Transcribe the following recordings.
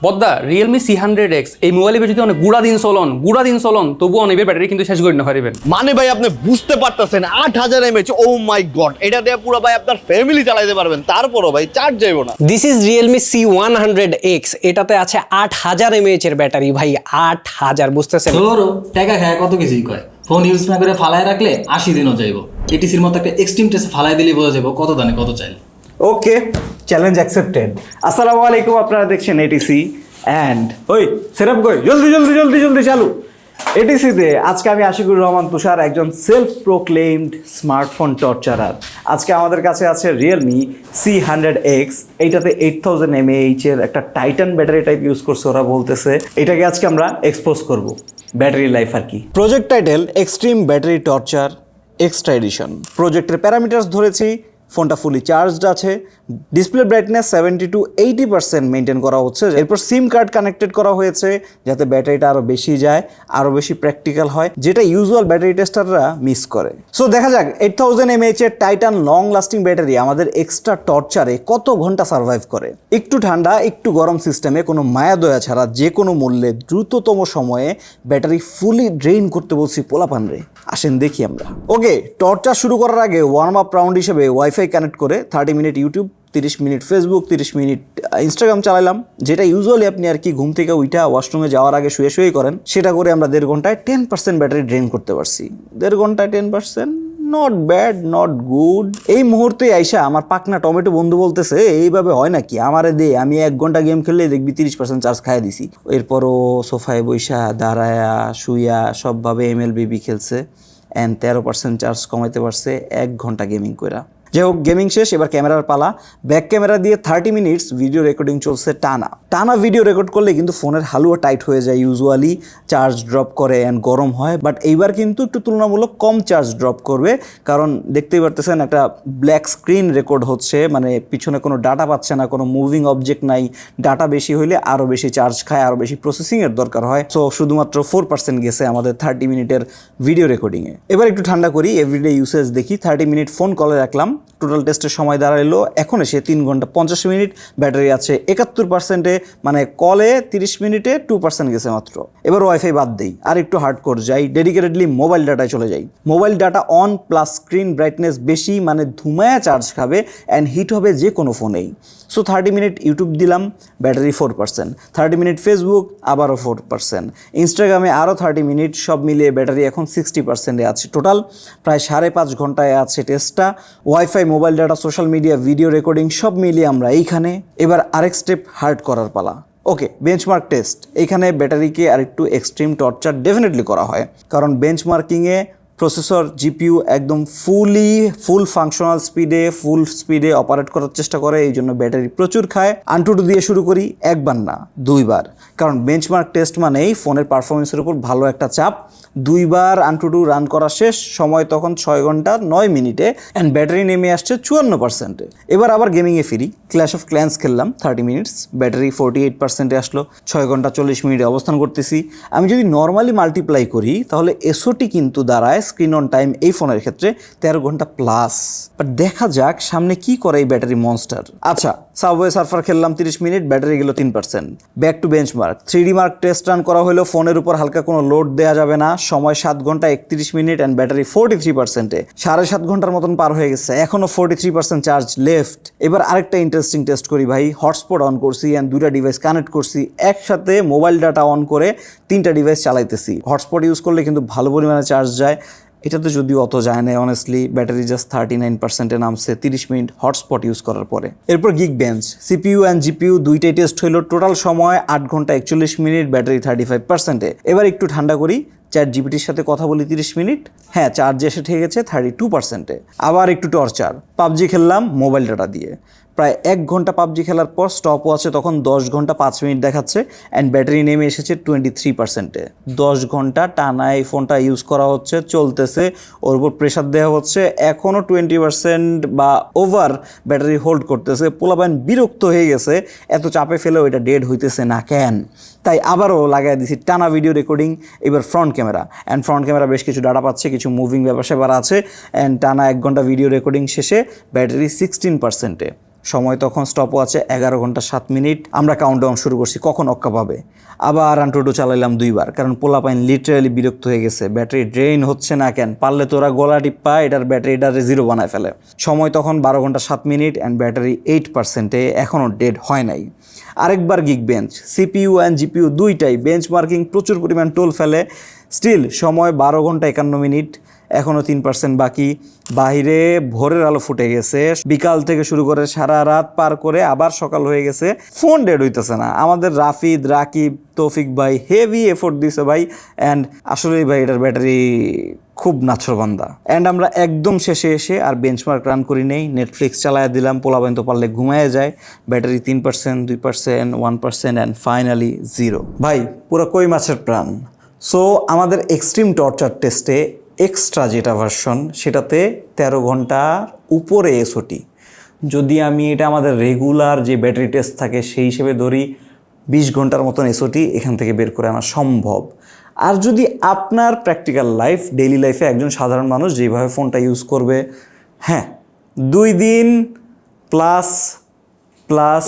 বদ্দা Realme C100X এই মোবাইলে যদি অনেক গুড়া দিন চলন তবুও অনেক ব্যাটারি কিন্তু শেষ করে না পারিবেন। মানে ভাই আপনি বুঝতে পারতেছেন 8000 mAh, ও মাই গড, এটা দিয়ে পুরো ভাই আপনার ফ্যামিলি চালাতে পারবেন, তারপরও ভাই চার্জ যাইবো না। দিস ইজ রিয়েলমি C100X, এটাতে আছে 8000 mAh এর ব্যাটারি। ভাই 8000, বুঝতেছেন? ধরো টাকা খায় কত কিছুই কয়, ফোন ইউজ না করে ফালায় রাখলে 80 দিনও যাইব। এটিসির মতো একটা এক্সট্রিম টেস্ট ফালায় দিলেই বোঝা যাবো কত দানে কত চাইল। ওকে, চ্যালেঞ্জ অ্যাকসেপ্টেড। আসসালামু আলাইকুম, আপনারা দেখছেন এটিসি অ্যান্ড ওই সেরাপ গই জলদি জলদি জলদি জলদি চালু। এটিসিতে আজকে আমি আশিকুর রহমান তুষার, একজন সেলফ প্রোক্লেইমড স্মার্টফোন টর্চারার। আজকে আমাদের কাছে আছে রিয়েলমি C100X। এইটাতে 8000 mAh এর একটা টাইটান ব্যাটারি টাইপ ইউজ করছে ওরা বলতেছে। এটাকে আজকে আমরা এক্সপোজ করব, ব্যাটারি লাইফ আর কি। Project title extreme battery torture extra edition. প্রজেক্টের প্যারামিটার্স ধরেছি, ফোনটা ফুলি চার্জড আছে, ডিসপ্লে ব্রাইটনেস 70 to 80% মেনটেন করা হচ্ছে। এরপর সিম কার্ড কানেক্টেড করা হয়েছে যাতে ব্যাটারিটা আরও বেশি যায়, আরও বেশি প্র্যাকটিক্যাল হয়, যেটা ইউজুয়াল ব্যাটারি টেস্টাররা মিস করে। সো দেখা যাক 8000 mAh এর টাইটান লং লাস্টিং ব্যাটারি আমাদের এক্সট্রা টর্চারে কত ঘন্টা সার্ভাইভ করে। একটু ঠান্ডা একটু গরম সিস্টেমে কোনো মায়া দয়া ছাড়া যে কোনো মূল্যে দ্রুততম সময়ে ব্যাটারি ফুলি ড্রেইন করতে বলছি পোলাপান রে। আসেন দেখি আমরা। ওকে, টর্চার শুরু করার আগে ওয়ার্ম আপ রাউন্ড হিসেবে ওয়াইফাই কানেক্ট করে 30 মিনিট ইউটিউব, 30 মিনিট ফেসবুক, 30 মিনিট ইনস্টাগ্রাম চালাইলাম, যেটা ইউজুয়ালি আপনি আর কি ঘুম থেকে উঠা ওয়াশরুমে যাওয়ার আগে শুয়ে শুয়েই করেন। সেটা করে আমরা 1.5 ঘন্টায় 10% ব্যাটারি ড্রেন করতে পারছি। 1.5 ঘন্টায় 10%, নট ব্যাড, নট গুড। এই মুহূর্তে আইসা আমার পাকনা টমেটো বন্ধু বলতেছে এইভাবে হয় নাকি, আমারে দে, আমি 1 ঘন্টা গেম খেললে দেখবি 30% চার্জ খাইয়ে দিছি। এরপরও সোফায় বৈশা দাঁড়ায়া শুইয়া সবভাবে MLBB খেলছে অ্যান্ড 13% চার্জ কমাইতে পারছে 1 ঘন্টা গেমিং কইরা। যাই হোক, গেমিং শেষ, এবার ক্যামেরার পালা। ব্যাক ক্যামেরা দিয়ে 30 মিনিটস ভিডিও রেকর্ডিং চলছে টানা ভিডিও রেকর্ড করলে কিন্তু ফোনের হালুয়া টাইট হয়ে যায়, ইউজুয়ালি চার্জ ড্রপ করে অ্যান্ড গরম হয়। বাট এইবার কিন্তু একটু তুলনামূলক কম চার্জ ড্রপ করবে, কারণ দেখতেই পারতেছেন একটা ব্ল্যাক স্ক্রিন রেকর্ড হচ্ছে, মানে পিছনে কোনো ডাটা পাচ্ছে না, কোনো মুভিং অবজেক্ট নাই। ডাটা বেশি হইলে আরও বেশি চার্জ খায়, আরও বেশি প্রসেসিংয়ের দরকার হয়। সো শুধুমাত্র 4% গেছে আমাদের 30 মিনিটের ভিডিও রেকর্ডিংয়ে। এবার একটু ঠান্ডা করি, এভরিডে ইউসেজ দেখি। 30 মিনিট ফোন কলে রাখলাম, টোটাল টেস্টের সময় দাঁড়াইলো এখন এসে 3 ঘন্টা 50 মিনিট। ব্যাটারি আছে 71%, মানে কলে 30 মিনিটে 2% গেছে মাত্র। এবার ওয়াইফাই বাদ দেই, আর একটু হার্ডকোর যাই, ডেডিকেটেডলি মোবাইল ডাটায় চলে যাই। Mobile data on plus screen brightness বেশি, মানে ধুমায়া চার্জ খাবে অ্যান্ড হিট হবে যে কোনো ফোনেই। সো 30 মিনিট ইউটিউব দিলাম, ব্যাটারি 4%, 30 মিনিট ফেসবুক আবারও 4%, ইনস্টাগ্রামে আরও 30 মিনিট, সব মিলিয়ে ব্যাটারি এখন 60%-এ আছে। টোটাল প্রায় 5.5 ঘন্টায় আছে টেস্টটা। Wifi, mobile data, social media, video recording সব মিলিয়ে আমরা এইখানে। এবার আরেক স্টেপ হার্ড করার পালা। ওকে, বেঞ্চমার্ক টেস্ট। এইখানে ব্যাটারিকে আরেকটু এক্সট্রিম টর্চার ডেফিনেটলি করা হয়, কারণ বেঞ্চমার্কিংয়ে প্রসেসর জিপিইউ একদম ফুল ফাংশনাল স্পিডে অপারেট করার চেষ্টা করে, এই জন্য ব্যাটারি প্রচুর খায়। AnTuTu দিয়ে শুরু করি, একবার না 2বার, কারণ বেঞ্চমার্ক টেস্ট মানেই ফোনের পারফরমেন্সের উপর ভালো একটা চাপ। 2বার AnTuTu রান করা শেষ, সময় তখন 6 ঘন্টা 9 মিনিটে অ্যান্ড ব্যাটারি নেমে আসছে 54%-এ। এবার আবার গেমিংয়ে ফিরি, ক্ল্যাশ অফ ক্ল্যান্স খেললাম 30 মিনিটস, ব্যাটারি 48%-এ আসলো। 6 ঘন্টা 40 মিনিটে অবস্থান করতেছি। আমি যদি নর্মালি মাল্টিপ্লাই করি তাহলে SOT কিন্তু দাঁড়ায় স্ক্রিন অন টাইম এই ফোনের ক্ষেত্রে 13 ঘন্টা প্লাস। বাট দেখা যাক সামনে কি করে এই ব্যাটারি মনস্টার। আচ্ছা, সাবওয়ে সার্ফার খেললাম 30 মিনিট, ব্যাটারি গেল 3%। Back to benchmark, 3D mark test run করা হলো, ফোনের উপর হালকা কোনো লোড দেওয়া যাবে না। সময় 7 ঘন্টা 31 মিনিট অ্যান্ড ব্যাটারি 43%-এ। 7.5 ঘন্টার মতন পার হয়ে গেছে, এখনও 43% চার্জ লেফট। এবার আরেকটা ইন্টারেস্টিং টেস্ট করি ভাই। হটস্পট অন করছি অ্যান্ড 2টা ডিভাইস কানেক্ট করছি, একসাথে মোবাইল ডাটা অন করে 3টা ডিভাইস চালাইতেছি। হটস্পট ইউজ করলে কিন্তু ভালো পরিমাণে চার্জ যায়, এটাতে যদিও অত যায় না অনেস্টলি। ব্যাটারি জাস্ট 39%-এ নামছে 30 মিনিট হটস্পট ইউজ করার পরে। এরপর Geekbench, CPU অ্যান্ড GPU দুইটাই টেস্ট হইলো, টোটাল সময় 8 ঘন্টা 41 মিনিট, ব্যাটারি 35%-এ। এবার একটু ঠান্ডা করি, ChatGPTর সাথে কথা বলি 30 মিনিট, হ্যাঁ চার্জ এসে ঠিক গেছে 32%-এ। আবার একটু টর্চার, PUBG খেললাম মোবাইল ডাটা দিয়ে। প্রায় 1 ঘন্টা PUBG খেলার পর স্টপ ওয়াচে তখন 10 ঘন্টা 5 মিনিট দেখাচ্ছে অ্যান্ড ব্যাটারি নেমে এসেছে 23%-এ। 10 ঘন্টা টানা এই ফোনটা ইউজ করা হচ্ছে, চলতেছে, ওর উপর প্রেশার দেওয়া হচ্ছে, এখনও 20% বা ওভার ব্যাটারি হোল্ড করতেছে। পোলাপান বিরক্ত হয়ে গেছে, এত চাপে ফেলেও এটা ডেড হইতেছে না কেন। তাই আবারও লাগাই দিছি টানা ভিডিও রেকর্ডিং। এবার front camera, and front camera বেশ কিছু ডাটা পাচ্ছে, কিছু মুভিং ব্যাপার স্যাপার আছে অ্যান্ড টানা 1 ঘন্টা ভিডিও রেকর্ডিং শেষে ব্যাটারি 16%-এ। সময় তখন স্টপ ওয়াচে 11 ঘন্টা 7 মিনিট। আমরা কাউন্টডাউন শুরু করছি কখন অক্কা পাবে। আবার আন্টুডু চালাইলাম 2 বার, কারণ পোলাপাইন লিটারালি বিরক্ত হয়ে গেছে, ব্যাটারি ড্রেন হচ্ছে না কেন, পারলে তোরা গলা টিপ্পা এটার ব্যাটারিটারে 0 বানায় ফেলে। সময় তখন 12 ঘন্টা 7 মিনিট অ্যান্ড ব্যাটারি 8%-এ এখনও ডেড হয় নাই। আরেকবার gig bench, CPU and GPU দুইটাই বেঞ্চ মার্কিং প্রচুর পরিমাণ টোল ফেলে। স্টিল সময় 12 ঘন্টা 51 মিনিট, এখনও 3% বাকি। বাইরে ভোরের আলো ফুটে গেছে, বিকাল থেকে শুরু করে সারা রাত পার করে আবার সকাল হয়ে গেছে, ফোন ডেড হইতেছে না। আমাদের রাফিদ, রাকিব, তৌফিক ভাই হেভি এফোর্ট দিছে ভাই, অ্যান্ড আসলেই ভাই এটার ব্যাটারি খুব নাছরবান্দা। অ্যান্ড আমরা একদম শেষে এসে আর বেঞ্চমার্ক রান করি নেই, নেটফ্লিক্স চালায় দিলাম, পোলাপাইন তো পারলে ঘুমায় যায়। Battery 3%, 2%, 1% and finally 0। ভাই পুরো কই মাছের প্রাণ। সো আমাদের এক্সট্রিম টর্চার টেস্টে এক্সট্রা যেটা ভার্সন সেটাতে 13 ঘন্টার উপরে এসওটি। যদি আমি এটা আমাদের রেগুলার যে ব্যাটারি টেস্ট থাকে সেই হিসেবে ধরি, 20 ঘন্টার মতন এসওটি এখান থেকে বের করে আনা সম্ভব। আর যদি আপনার প্র্যাকটিক্যাল লাইফ, ডেইলি লাইফে একজন সাধারণ মানুষ যেভাবে ফোনটা ইউজ করবে, হ্যাঁ 2 দিন প্লাস প্লাস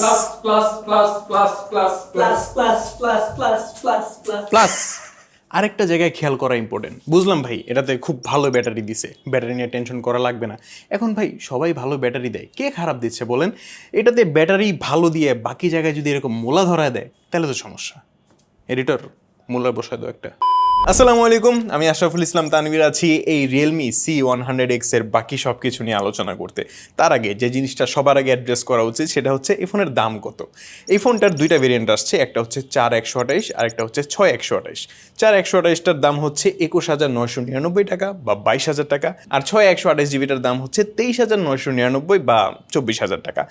প্লাস আরেকটা জায়গায় খেয়াল করা ইম্পর্টেন্ট। বুঝলাম ভাই এটাতে খুব ভালো ব্যাটারি দিছে, ব্যাটারি নিয়ে টেনশন করা লাগবে না। এখন ভাই সবাই ভালো ব্যাটারি দেয়, কে খারাপ দিচ্ছে বলেন? এটাতে ব্যাটারি ভালো দিয়ে বাকি জায়গায় যদি এরকম মোলা ধরায় দেয় তাহলে তো সমস্যা। এডিটর মোলা বসায় দাও একটা। আসসালামু আলাইকুম, আমি আশরাফুল ইসলাম তানভীর আছি এই রিয়েলমি C100X এর বাকি সব কিছু নিয়ে আলোচনা করতে। তার আগে যে জিনিসটা সবার আগে অ্যাড্রেস করা উচিত সেটা হচ্ছে এই ফোনের দাম কত। এই ফোনটার 2টা ভেরিয়েন্ট আসছে, একটা হচ্ছে 4128 আর একটা হচ্ছে 6128। 4128টার দাম হচ্ছে 21,999 টাকা বা 22,000 টাকা, আর 6128 জিবিটার দাম হচ্ছে 23,999 বা 24,000 টাকা।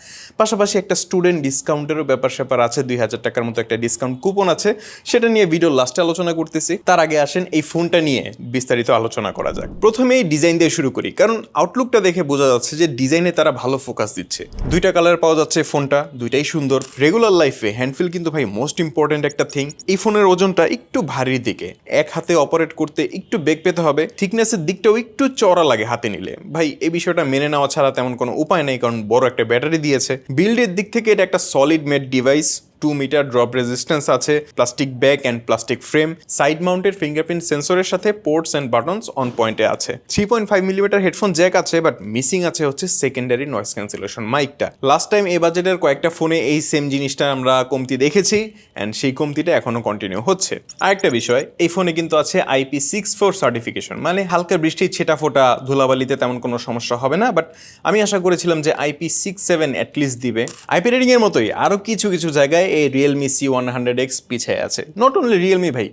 পাশাপাশি একটা স্টুডেন্ট ডিসকাউন্টেরও ব্যাপার স্যাপার আছে, 2,000 টাকার মতো একটা ডিসকাউন্ট কুপন আছে, সেটা নিয়ে ভিডিও লাস্টে আলোচনা করতেছি। তার আগে আসেন এই ফোনটা নিয়ে বিস্তারিত আলোচনা করা যাক। প্রথমেই ডিজাইন দিয়ে শুরু করি, কারণ আউটলুকটা দেখে বোঝা যাচ্ছে যে ডিজাইনে তারা ভালো ফোকাস দিচ্ছে। 2টা কালার পাওয়া যাচ্ছে ফোনটা, 2টাই সুন্দর। রেগুলার লাইফে হ্যান্ডফিল কিন্তু ভাই মোস্ট ইম্পর্টেন্ট একটা থিং। এই ফোনের ওজনটা একটু ভারীর দিকে, এক হাতে অপারেট করতে একটু বেগ পেতে হবে, থিকনেসের দিকটাও একটু চড়া লাগে হাতে নিলে। ভাই এই বিষয়টা মেনে নেওয়া ছাড়া তেমন কোনো উপায় নেই, কারণ বড় একটা ব্যাটারি দিয়েছে। বিল্ডের দিক থেকে এটা একটা solid made device, 2 metre drop resistance আছে, plastic back and plastic frame, side mounted fingerprint সেন্সরের সাথে পোর্টস অ্যান্ড বাটনস অন পয়েন্টে আছে। 3.5 মিলিমিটার হেডফোন জ্যাক আছে, বাট মিসিং আছে হচ্ছে সেকেন্ডারি নয়েজ ক্যান্সেলেশন মাইকটা। লাস্ট টাইম এই বাজেটের কয়েকটা ফোনে এই সেম জিনিসটা আমরা কমতি দেখেছি, অ্যান্ড সেই কমতিটা এখনো কন্টিনিউ হচ্ছে। আরেকটা বিষয়, এই ফোনে কিন্তু আছে IP64 সার্টিফিকেশন, মানে হালকা বৃষ্টি ছেটা ফোটা ধুলাবালিতে তেমন কোনো সমস্যা হবে না, বাট আমি আশা করেছিলাম যে IP67 অ্যাটলিস্ট দিবে। আইপি রেটিং এর মতোই আরও কিছু কিছু জায়গায় এই রিয়েলমি C100X পিছিয়ে আছে। নট অনলি রিয়েলমি ভাই,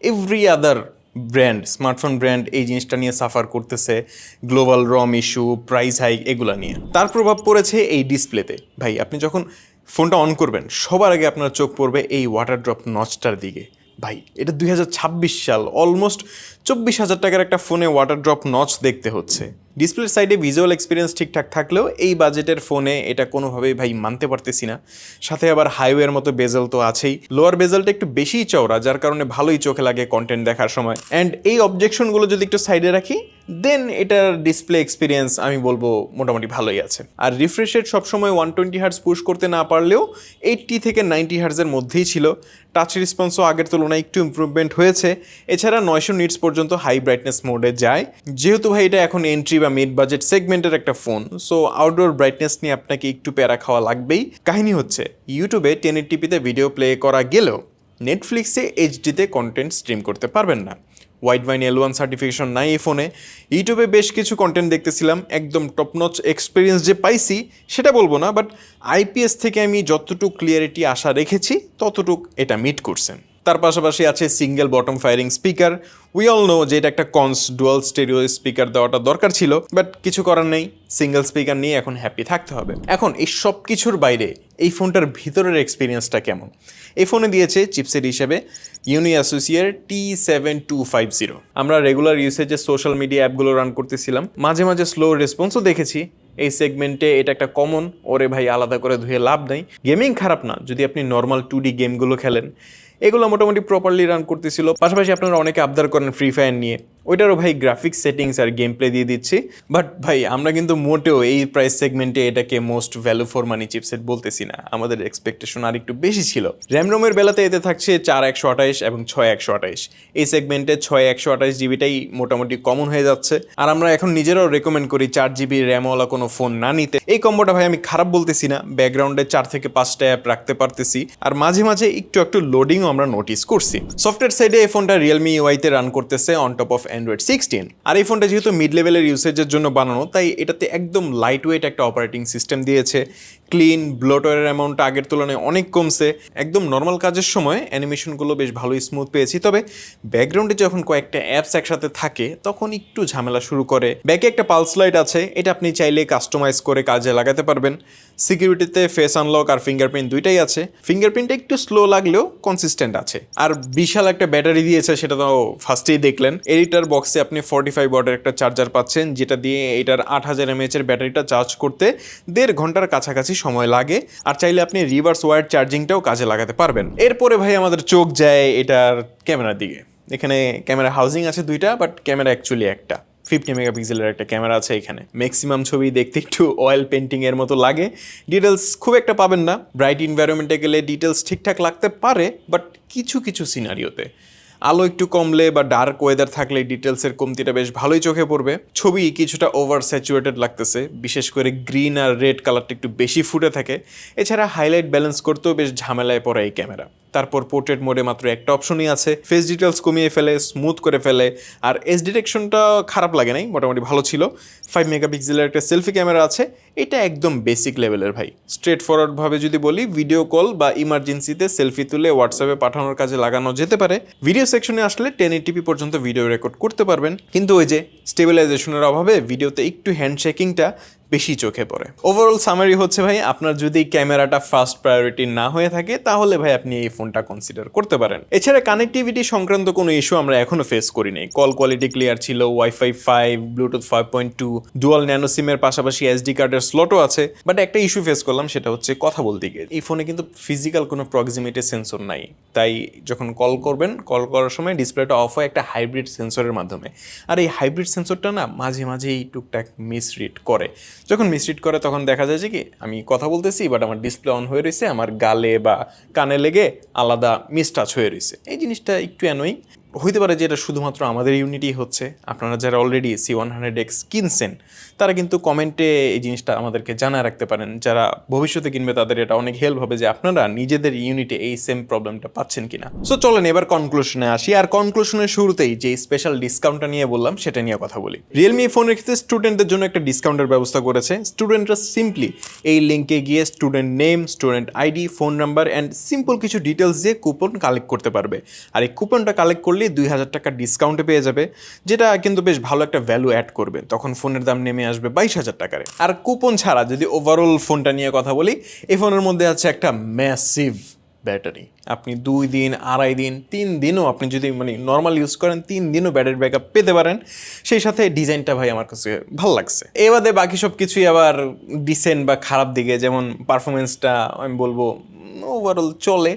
every other brand, smartphone brand এই জিনিসটা নিয়ে সাফার করতেছে, গ্লোবাল রম ইস্যু, প্রাইস হাইক এগুলো নিয়ে। তার প্রভাব পড়েছে এই ডিসপ্লেতে। ভাই আপনি যখন ফোনটা অন করবেন সবার আগে আপনার চোখ পড়বে এই ওয়াটার ড্রপ নচটার দিকে। ভাই এটা 2026 সাল, অলমোস্ট 24,000 টাকার একটা ফোনে ওয়াটার ড্রপ নচ দেখতে হচ্ছে। ডিসপ্লের সাইডে ভিজুয়াল এক্সপিরিয়েন্স ঠিকঠাক থাকলেও এই বাজেটের ফোনে এটা কোনোভাবেই ভাই মানতে পারতেছি না। সাথে আবার হাইওয়ের মতো বেজেল তো আছেই, লোয়ার বেজেলটা একটু বেশিই চওড়া, যার কারণে ভালোই চোখে লাগে কন্টেন্ট দেখার সময়। অ্যান্ড এই অবজেকশনগুলো যদি একটু সাইডে রাখি, দেন এটার ডিসপ্লে এক্সপিরিয়েন্স আমি বলবো মোটামুটি ভালোই আছে। আর রিফ্রেশ রেট সবসময় 120 হার্টজ পুশ করতে না পারলেও 80 থেকে 90 হার্টজের মধ্যেই ছিল। টাচ রেসপন্সও আগের তুলনায় একটু ইমপ্রুভমেন্ট হয়েছে। এছাড়া 900 নিটস পর্যন্ত হাই ব্রাইটনেস মোডে যায়। যেহেতু ভাই এটা এখন এন্ট্রি বা মিড বাজেট সেগমেন্টের একটা ফোন, সো আউটডোর ব্রাইটনেস নিয়ে আপনাকে একটু প্যারা খাওয়া লাগবেই। কাহিনী হচ্ছে ইউটিউবে 1080p ভিডিও প্লে করা গেলেও নেটফ্লিক্সে এইচডিতে কন্টেন্ট স্ট্রিম করতে পারবেন না। ওয়াইড ভাইন L1 সার্টিফিকেশন নাই এই ফোনে। ইউটিউবে বেশ কিছু কন্টেন্ট দেখতেছিলাম, একদম টপনচ এক্সপিরিয়েন্স যে পাইছি সেটা বলবো না, বাট আইপিএস থেকে আমি যতটুকু ক্লিয়ারিটি আশা রেখেছি ততটুকু এটা মিট করছেন। তার পাশাপাশি আছে single bottom firing speaker. We all know যে এটা একটা ডুয়াল স্টেরিও স্পিকার দেওয়াটা দরকার ছিল, বাট কিছু করার নেই, সিঙ্গেল স্পিকার নিয়ে এখন হ্যাপি থাকতে হবে। এখন এই সব কিছুর বাইরে এই ফোনটার ভিতরের এক্সপিরিয়েন্সটা কেমন? এই ফোনে দিয়েছে চিপসেট হিসেবে ইউনি অ্যাসোসিয়ের T7250। আমরা রেগুলার ইউসেজে সোশ্যাল মিডিয়া অ্যাপগুলো রান করতেছিলাম, মাঝে মাঝে স্লো রেসপন্সও দেখেছি। এই সেগমেন্টে এটা একটা কমন, ওরে ভাই আলাদা করে ধুয়ে লাভ নেই। গেমিং খারাপ না যদি আপনি নর্মাল 2D গেমগুলো খেলেন। এগুলো মোটামুটি প্রপারলি রান করতেছিল। পাশাপাশি আপনারা অনেকে আবদার করেন ফ্রি ফায়ার নিয়ে, ওইটারও ভাই গ্রাফিক্স সেটিংস আর গেম প্লে দিয়ে দিচ্ছি। বাট ভাই আমরা কিন্তু মোটেও এই প্রাইস সেগমেন্টে এটাকে most value for money chipset বলতেছি না, আমাদের এক্সপেকটেশন আর একটু বেশি ছিল। র্যাম রোমের বেলাতে এতে থাকছে 4128 এবং 6128। এই সেগমেন্টে 6128 জিবিটাই মোটামুটি কমন হয়ে যাচ্ছে, আর আমরা এখন নিজেরাও রেকমেন্ড করি 4 জিবি র্যামওয়ালা কোনো ফোন না নিতে। এই কম্বোটা ভাই আমি খারাপ বলতেছি না, ব্যাকগ্রাউন্ডে 4 থেকে 5টা অ্যাপ রাখতে পারতেছি, আর মাঝে মাঝে একটু লোডিংও আমরা নোটিস করছি। সফটওয়্যার সাইডে এই ফোনটা রিয়েলমি ইউআইতে রান করতেছে অন টপ অফ অ্যান্ড্রয়েড 16। আর এই ফোনটা যেহেতু মিড লেভেলের ইউসেজের জন্য বানানো, তাই এটাতে একদম লাইট ওয়েট একটা অপারেটিং সিস্টেম দিয়েছে। ক্লিন, ব্লোটওয়্যারের অ্যামাউন্টটা আগের তুলনায় অনেক কমছে। একদম নর্মাল কাজের সময় অ্যানিমেশনগুলো বেশ ভালোই স্মুথ পেয়েছি, তবে ব্যাকগ্রাউন্ডে যখন কয়েকটা অ্যাপস একসাথে থাকে তখন একটু ঝামেলা শুরু করে। ব্যাকে একটা পালস লাইট আছে, এটা আপনি চাইলে কাস্টমাইজ করে কাজে লাগাতে পারবেন। সিকিউরিটিতে ফেস আনলক আর ফিঙ্গারপ্রিন্ট দুইটাই আছে। ফিঙ্গারপ্রিন্টটা একটু স্লো লাগলেও কনসিস্টেন্ট আছে। আর বিশাল একটা ব্যাটারি দিয়েছে, সেটা তো ফার্স্টেই দেখলেন। এডিটার বক্সে আপনি 45 ওয়াটের একটা চার্জার পাচ্ছেন, যেটা দিয়ে এটার 8000 mAh এর ব্যাটারিটা চার্জ করতে 1.5 ঘন্টার কাছাকাছি সময় লাগে। আর চাইলে আপনি রিভার্স ওয়ায়ার চার্জিংটাও কাজে লাগাতে পারবেন। এরপরে ভাই আমাদের চোখ যায় এটার ক্যামেরার দিকে। এখানে ক্যামেরা হাউজিং আছে 2টা, বাট ক্যামেরা অ্যাকচুয়ালি একটা। 50 মেগাপিক্সেলের একটা ক্যামেরা আছে এখানে। ম্যাক্সিমাম ছবি দেখতে একটু অয়েল পেন্টিং এর মতো লাগে, ডিটেলস খুব একটা পাবেন না। ব্রাইট ইনভায়রনমেন্টে গেলে ডিটেলস ঠিকঠাক লাগতে পারে, বাট কিছু সিনারিওতে আলো একটু কমলে বা ডার্ক ওয়েদার থাকলে ডিটেলসের কমতিটা বেশ ভালোই চোখে পড়বে। ছবি কিছুটা ওভার স্যাচুরেটেড লাগতেছে, বিশেষ করে গ্রিন আর রেড কালারটা একটু বেশি ফুটে থাকে। এছাড়া হাইলাইট ব্যালেন্স করতেও বেশ ঝামেলায় পড়ে এই ক্যামেরা। তারপর পোর্ট্রেট মোডে মাত্র একটা অপশনই আছে, ফেস ডিটেলস কমিয়ে ফেলে, স্মুথ করে ফেলে। আর এস ডিটেকশনটা খারাপ লাগে নাই, মোটামুটি ভালো ছিল। 5 মেগাপিক্সেলের একটা সেলফি ক্যামেরা আছে, এটা একদম বেসিক লেভেলের ভাই। স্ট্রেট ফরওয়ার্ডভাবে যদি বলি, ভিডিও কল বা ইমার্জেন্সিতে সেলফি তুলে হোয়াটসঅ্যাপে পাঠানোর কাজে লাগানো যেতে পারে। ভিডিও সেকশনে আসলে 1080p পর্যন্ত ভিডিও রেকর্ড করতে পারবেন, কিন্তু ওই যে স্টেবিলাইজেশনের অভাবে ভিডিওতে একটু হ্যান্ডশেকিংটা বেশি চোখে পড়ে। ওভারঅল সামারি হচ্ছে ভাই, আপনার যদি ক্যামেরাটা ফার্স্ট প্রায়োরিটি না হয়ে থাকে তাহলে ভাই আপনি এই ফোনটা কনসিডার করতে পারেন। এছাড়া কানেক্টিভিটি সংক্রান্ত কোনো ইস্যু আমরা এখনো ফেস করিনি। কল কোয়ালিটি ক্লিয়ার ছিল, ওয়াইফাই 5, ব্লুটুথ 5.2, ডুয়াল ন্যানো সিমের পাশাপাশি এসডি কার্ডের স্লটও আছে। বাট একটা ইস্যু ফেস করলাম, সেটা হচ্ছে কথা বলতে গিয়ে। এই ফোনে কিন্তু ফিজিক্যাল কোনো প্রক্সিমিটি সেন্সর নাই, তাই যখন কল করবেন, কল করার সময় ডিসপ্লেটা অফ হয় একটা হাইব্রিড সেন্সরের মাধ্যমে। আর এই হাইব্রিড সেন্সরটা না মাঝেই টুকটাক মিসরিড করে। যখন মিসরিড করে তখন দেখা যায় যে কি আমি কথা বলতেছি, বাট আমার ডিসপ্লে অন হয়ে রয়েছে, আমার গালে বা কানে লেগে আলাদা মিসটাচ হয়ে রয়েছে। এই জিনিসটা একটু অ্যানোয়িং। হইতে পারে যে এটা শুধুমাত্র আমাদের ইউনিটই হচ্ছে। আপনারা যারা অলরেডি C100X কিনছেন তারা কিন্তু কমেন্টে এই জিনিসটা আমাদেরকে জানায় রাখতে পারেন। যারা ভবিষ্যতে কিনবে তাদের এটা অনেক হেল্প হবে যে আপনারা নিজেদের ইউনিটে এই সেম প্রবলেমটা পাচ্ছেন কিনা। সো চলেন এবার কনক্লুশনে আসি। আর কনক্লুশনের শুরুতেই যে স্পেশাল ডিসকাউন্টটা নিয়ে বললাম সেটা নিয়ে কথা বলি। রিয়েলমি ফোনের ক্ষেত্রে স্টুডেন্টদের জন্য একটা ডিসকাউন্টের ব্যবস্থা করেছে। স্টুডেন্টরা সিম্পলি এই লিঙ্কে গিয়ে student name, student ID, phone number and simple কিছু ডিটেলস দিয়ে কুপন কালেক্ট করতে পারবে। আর এই কুপনটা কালেক্ট করলে 2000 টাকা ডিসকাউন্টে পেয়ে যাবে, যেটা কিন্তু বেশ ভালো একটা ভ্যালু অ্যাড করবে। তখন ফোনের দাম নেমে আসবে 22,000 টাকারে। আর কুপন ছাড়া যদি ওভারঅল ফোনটা নিয়ে কথা বলি, এই ফোনের মধ্যে আছে একটা ম্যাসিভ ব্যাটারি। আপনি 2 দিন, 2.5 দিন, 3 দিনও আপনি যদি নর্মাল ইউজ করেন 3 দিনও ব্যাটারি ব্যাকআপ পেতে পারেন। সেই সাথে ডিজাইনটা ভাই আমার কাছে ভালো লাগছে। এ বাদে বাকি সব কিছুই আবার ডিসেন্ট বা খারাপ দিকে, যেমন পারফরমেন্সটা আমি বলবো ওভারঅল চলে।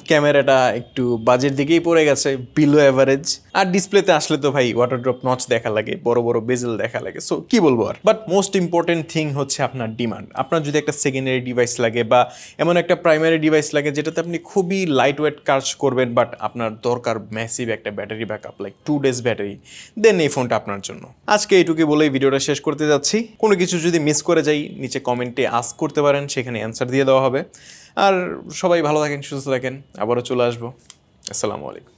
ক্যামেরাটা একটু বাজের দিকেই পড়ে গেছে, বিলো অ্যাভারেজ। আর ডিসপ্লেতে আসলে তো ভাই ওয়াটার ড্রপ নচ দেখা লাগে, বড় বেজেল দেখা লাগে। সো কি বলবো আর। বাট মোস্ট ইম্পর্টেন্ট থিং হচ্ছে আপনার ডিমান্ড। আপনার যদি একটা সেকেন্ডারি ডিভাইস লাগে বা এমন একটা প্রাইমারি ডিভাইস লাগে যেটাতে আপনি খুবই লাইট ওয়েট কাজ করবেন, বাট আপনার দরকার ম্যাসিভ একটা battery backup, like 2 days battery, then এই ফোনটা আপনার জন্য। আজকে এইটুকুই বলেই ভিডিওটা শেষ করতে যাচ্ছি। কোনো কিছু যদি মিস করে যাই নিচে কমেন্টে আস্ক করতে পারেন, সেখানে অ্যান্সার দিয়ে দেওয়া হবে। আর সবাই ভালো থাকেন, সুস্থ থাকেন, আবারও চলে আসবো। আসসালামু আলাইকুম।